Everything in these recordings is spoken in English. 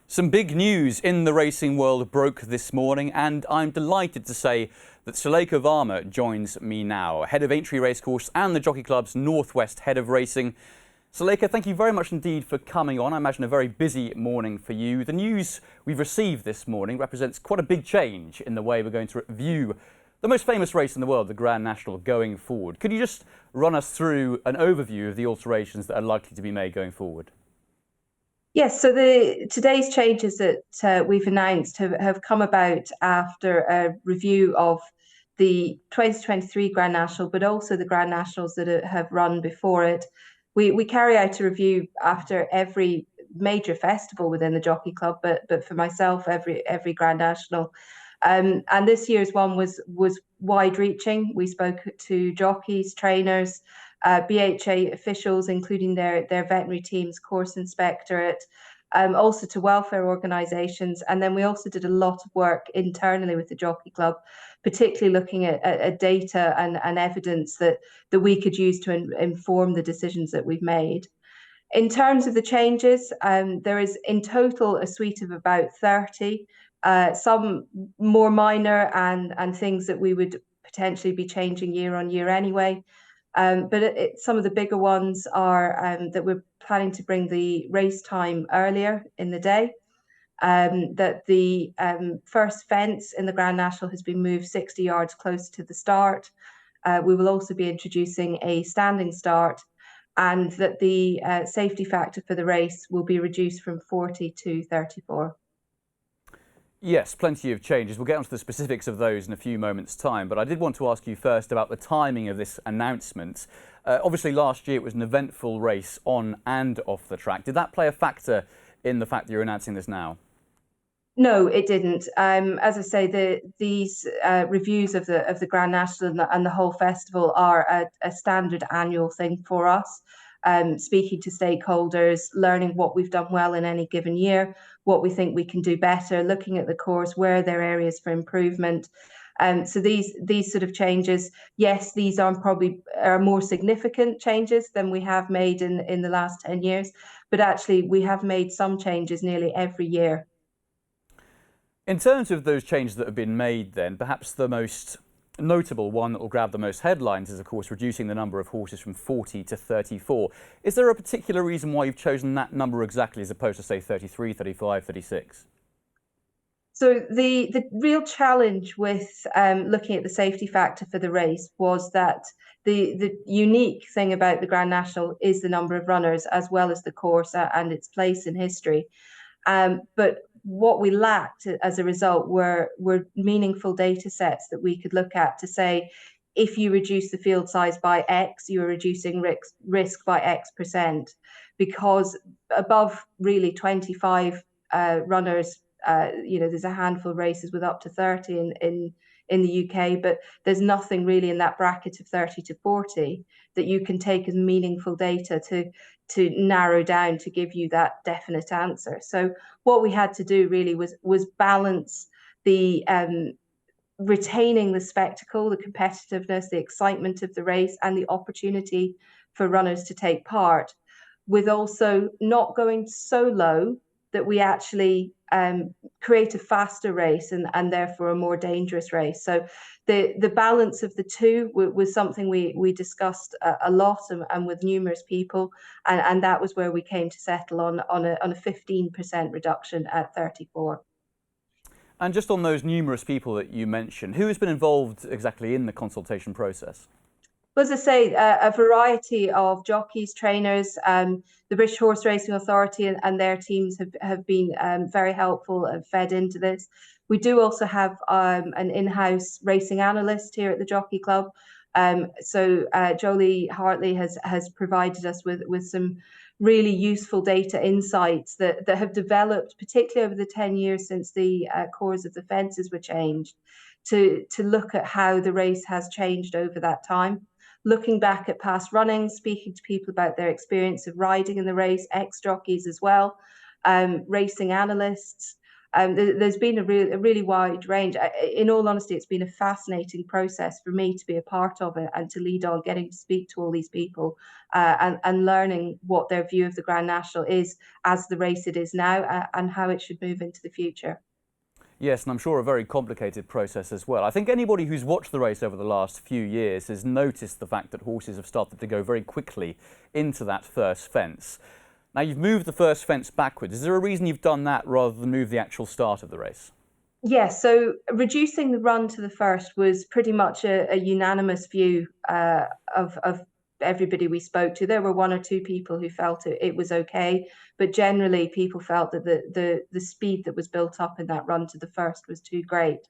Some big news in the racing world broke this morning, and I'm delighted to say that Sulekha Varma joins me now, head of Aintree racecourse and the Jockey Club's Northwest head of racing. Sulekha, thank you very much indeed for coming on. I imagine a very busy morning for you. The news we've received this morning represents quite a big change in the way we're going to view the most famous race in the world, the Grand National, going forward. Could you just run us through an overview of the alterations that are likely to be made going forward? Yes, so today's changes that we've announced have come about after a review of the 2023 Grand National, but also the Grand Nationals that have run before it. We carry out a review after every major festival within the Jockey Club, but for myself, every Grand National. And this year's one was wide-reaching. We spoke to jockeys, trainers, BHA officials, including their veterinary teams, course inspectorate, also to welfare organisations. And then we also did a lot of work internally with the Jockey Club, particularly looking at data and evidence that we could use to inform the decisions that we've made. In terms of the changes, there is in total a suite of about 30, some more minor and things that we would potentially be changing year on year anyway. But some of the bigger ones are that we're planning to bring the race time earlier in the day, that the first fence in the Grand National has been moved 60 yards closer to the start. We will also be introducing a standing start, and that the safety factor for the race will be reduced from 40 to 34. Yes, plenty of changes. We'll get onto the specifics of those in a few moments' time, but I did want to ask you first about the timing of this announcement. Obviously, last year it was an eventful race on and off the track. Did that play a factor in the fact that you're announcing this now? No, it didn't. As I say, these reviews of the Grand National and the whole festival are a standard annual thing for us. Speaking to stakeholders, learning what we've done well in any given year, what we think we can do better, looking at the course, where there are areas for improvement. So these sort of changes, yes, these are probably more significant changes than we have made in the last 10 years, but actually we have made some changes nearly every year. In terms of those changes that have been made then, perhaps the most notable one that will grab the most headlines is, of course, reducing the number of horses from 40 to 34. Is there a particular reason why you've chosen that number exactly as opposed to, say, 33, 35, 36? So the real challenge with looking at the safety factor for the race was that the unique thing about the Grand National is the number of runners as well as the course and its place in history. But what we lacked as a result were meaningful data sets that we could look at to say, if you reduce the field size by X, you're reducing risk by X%, because above really 25 runners, there's a handful of races with up to 30 in the UK, but there's nothing really in that bracket of 30 to 40 that you can take as meaningful data to narrow down to give you that definite answer. So what we had to do really was balance the retaining the spectacle, the competitiveness, the excitement of the race, and the opportunity for runners to take part, with also not going so low that we actually create a faster race and therefore a more dangerous race. So the balance of the two was something we discussed a lot and with numerous people, and that was where we came to settle on a 15% reduction at 34. And just on those numerous people that you mentioned, who has been involved exactly in the consultation process? Well, as I say, a variety of jockeys, trainers, the British Horse Racing Authority and their teams have been very helpful and fed into this. We do also have an in-house racing analyst here at the Jockey Club. So Jolie Hartley has provided us with some really useful data insights that have developed, particularly over the 10 years since the cores of the fences were changed, to look at how the race has changed over that time. Looking back at past runnings, speaking to people about their experience of riding in the race, ex-jockeys as well, racing analysts, There's been a really wide range. In all honesty, it's been a fascinating process for me to be a part of it and to lead on, getting to speak to all these people and learning what their view of the Grand National is as the race it is now and how it should move into the future. Yes, and I'm sure a very complicated process as well. I think anybody who's watched the race over the last few years has noticed the fact that horses have started to go very quickly into that first fence. Now, you've moved the first fence backwards. Is there a reason you've done that rather than move the actual start of the race? Yes, so reducing the run to the first was pretty much a unanimous view of everybody we spoke to. There were one or two people who felt it was okay, but generally people felt that the speed that was built up in that run to the first was too great.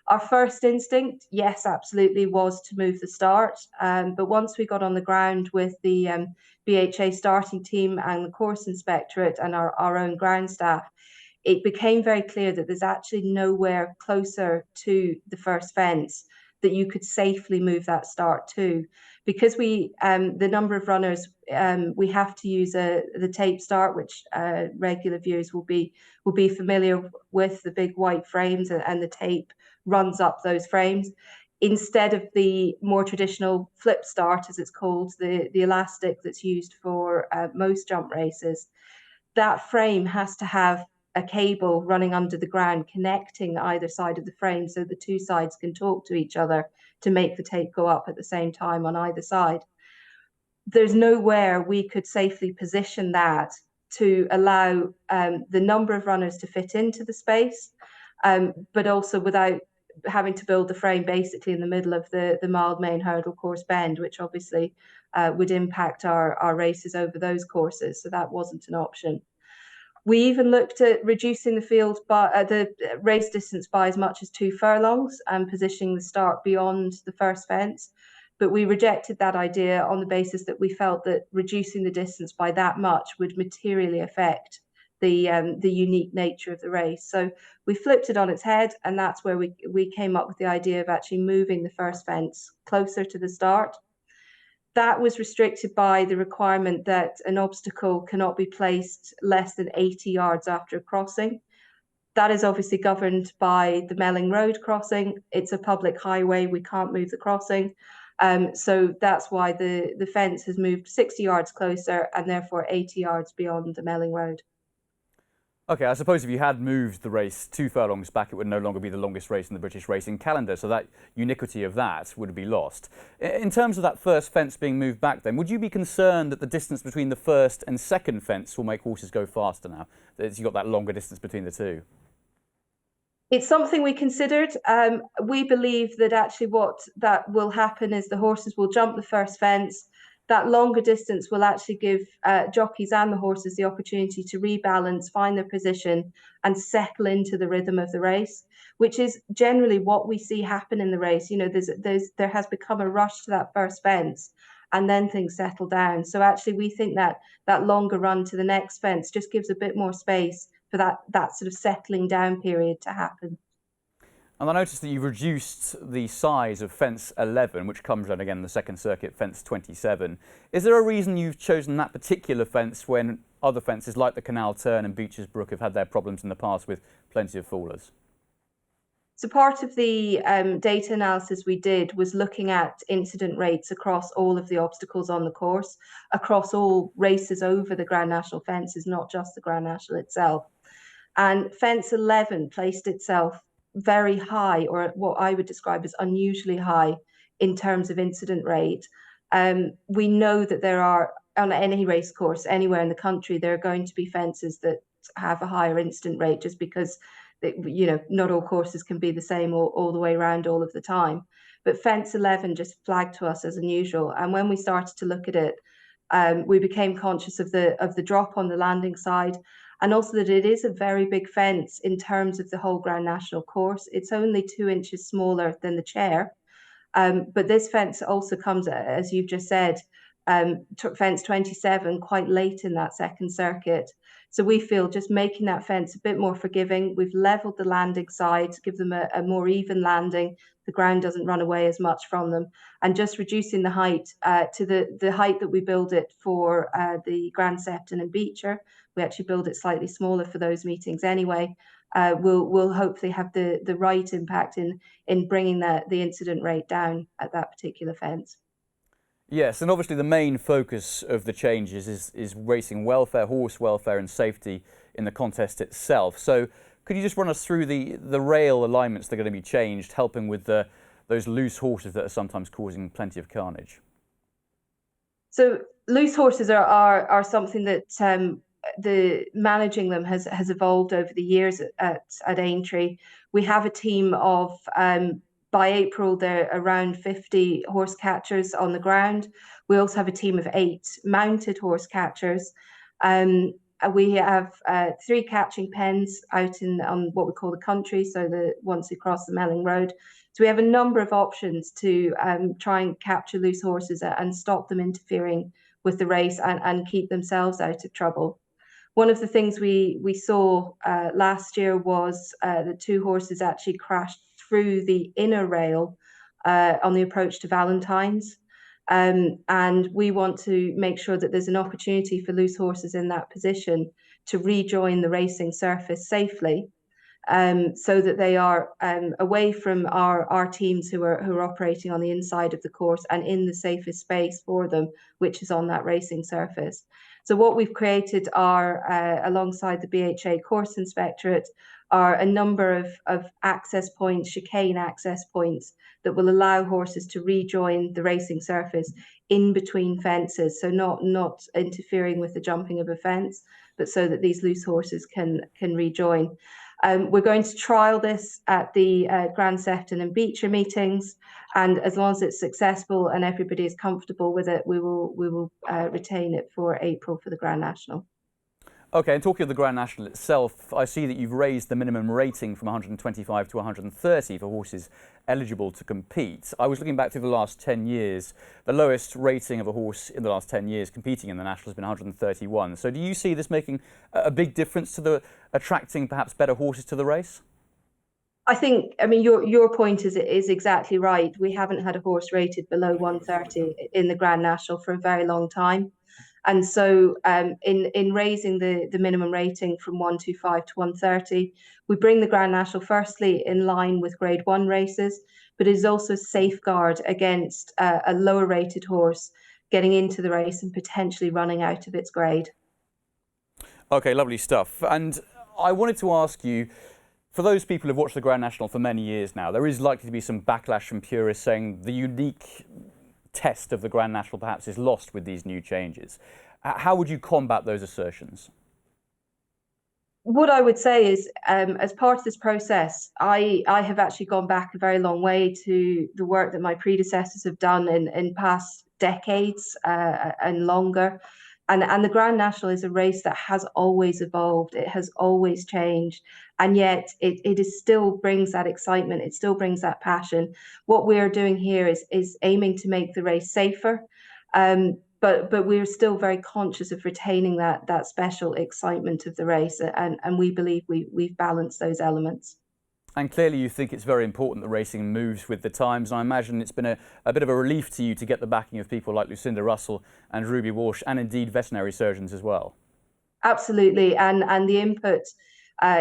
Our first instinct, yes, absolutely, was to move the start. But once we got on the ground with the BHA starting team and the course inspectorate and our own ground staff, it became very clear that there's actually nowhere closer to the first fence that you could safely move that start to, because the number of runners, we have to use the tape start, which regular viewers will be familiar with, the big white frames, and the tape runs up those frames instead of the more traditional flip start, as it's called, the elastic that's used for most jump races. That frame has to have a cable running under the ground connecting either side of the frame so the two sides can talk to each other to make the tape go up at the same time on either side. There's nowhere we could safely position that to allow the number of runners to fit into the space, but also without having to build the frame basically in the middle of the Mildmay hurdle course bend, which obviously would impact our races over those courses. So that wasn't an option. We even looked at reducing the field by the race distance by as much as 2 furlongs and positioning the start beyond the first fence. But we rejected that idea on the basis that we felt that reducing the distance by that much would materially affect the unique nature of the race. So we flipped it on its head, and that's where we came up with the idea of actually moving the first fence closer to the start. That was restricted by the requirement that an obstacle cannot be placed less than 80 yards after a crossing. That is obviously governed by the Melling Road crossing. It's a public highway. We can't move the crossing. So that's why the fence has moved 60 yards closer and therefore 80 yards beyond the Melling Road. OK, I suppose if you had moved the race 2 furlongs back, it would no longer be the longest race in the British racing calendar, so that uniquity of that would be lost. In terms of that first fence being moved back then, would you be concerned that the distance between the first and second fence will make horses go faster now, that you've got that longer distance between the two? It's something we considered. We believe that actually what that will happen is the horses will jump the first fence. That longer distance will actually give jockeys and the horses the opportunity to rebalance, find their position, and settle into the rhythm of the race, which is generally what we see happen in the race. You know, there has become a rush to that first fence, and then things settle down. So actually, we think that that longer run to the next fence just gives a bit more space for that sort of settling down period to happen. And I noticed that you've reduced the size of fence 11, which comes around again in the second circuit, fence 27. Is there a reason you've chosen that particular fence when other fences like the Canal Turn and Beeches Brook have had their problems in the past with plenty of fallers? So part of the data analysis we did was looking at incident rates across all of the obstacles on the course, across all races over the Grand National fences, not just the Grand National itself. And fence 11 placed itself very high, or what I would describe as unusually high in terms of incident rate. We know that there are, on any race course anywhere in the country, there are going to be fences that have a higher incident rate just because, you know, not all courses can be the same all the way around all of the time. But fence 11 just flagged to us as unusual. And when we started to look at it, we became conscious of the drop on the landing side, and also that it is a very big fence in terms of the whole Grand National course. It's only 2 inches smaller than the chair. But this fence also comes, as you've just said, fence 27, quite late in that second circuit. So we feel just making that fence a bit more forgiving. We've leveled the landing side to give them a more even landing. The ground doesn't run away as much from them, and just reducing the height to the height that we build it for the Grand Sefton and Beecher. We actually build it slightly smaller for those meetings anyway. Will hopefully have the right impact in bringing the incident rate down at that particular fence. Yes, and obviously the main focus of the changes is racing welfare, horse welfare and safety in the contest itself. So could you just run us through the rail alignments that are going to be changed, helping with those loose horses that are sometimes causing plenty of carnage? So loose horses are something that the managing them has evolved over the years at Aintree. We have a team of by April there are around 50 horse catchers on the ground. We also have a team of 8 mounted horse catchers. We have 3 catching pens out on what we call the country, so once you cross the Melling Road. So we have a number of options to try and capture loose horses and stop them interfering with the race and keep themselves out of trouble. One of the things we saw last year was the 2 horses actually crashed through the inner rail on the approach to Valentine's. And we want to make sure that there's an opportunity for loose horses in that position to rejoin the racing surface safely, so that they are away from our teams who are operating on the inside of the course and in the safest space for them, which is on that racing surface. So what we've created are, alongside the BHA Course Inspectorate, are a number of access points, chicane access points, that will allow horses to rejoin the racing surface in between fences. So not interfering with the jumping of a fence, but so that these loose horses can rejoin. We're going to trial this at the Grand Sefton and Beecher meetings, and as long as it's successful and everybody is comfortable with it, we will retain it for April for the Grand National. Okay, and talking of the Grand National itself, I see that you've raised the minimum rating from 125 to 130 for horses eligible to compete. I was looking back through the last 10 years. The lowest rating of a horse in the last 10 years competing in the National has been 131. So do you see this making a big difference to attracting perhaps better horses to the race? I mean, your point is exactly right. We haven't had a horse rated below 130 in the Grand National for a very long time. And so in raising the minimum rating from 125 to 130, we bring the Grand National firstly in line with Grade 1 races, but it is also a safeguard against a lower rated horse getting into the race and potentially running out of its grade. Okay, lovely stuff. And I wanted to ask you, for those people who've watched the Grand National for many years now, there is likely to be some backlash from purists saying the unique test of the Grand National perhaps is lost with these new changes. How would you combat those assertions? What I would say is, as part of this process, I have actually gone back a very long way to the work that my predecessors have done in past decades and longer. And the Grand National is a race that has always evolved. It has always changed. And yet it is still brings that excitement. It still brings that passion. What we're doing here is aiming to make the race safer. But we're still very conscious of retaining that special excitement of the race. And we believe we've balanced those elements. And clearly you think it's very important that racing moves with the times. And I imagine it's been a bit of a relief to you to get the backing of people like Lucinda Russell and Ruby Walsh, and indeed veterinary surgeons as well. Absolutely, and the input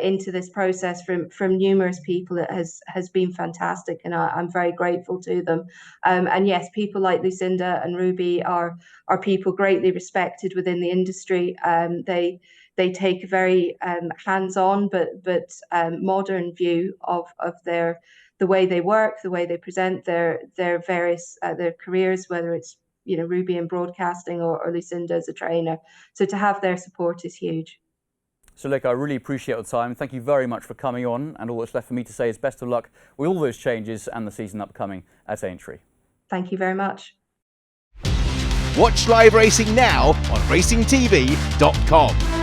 into this process from numerous people has been fantastic, and I'm very grateful to them. And yes, people like Lucinda and Ruby are people greatly respected within the industry. They take a very hands-on but modern view of the way they work, the way they present their various their careers, whether it's Ruby in broadcasting or Lucinda as a trainer. So to have their support is huge. Sulekha, I really appreciate your time. Thank you very much for coming on, and all that's left for me to say is best of luck with all those changes and the season upcoming at Aintree. Thank you very much. Watch live racing now on racingtv.com.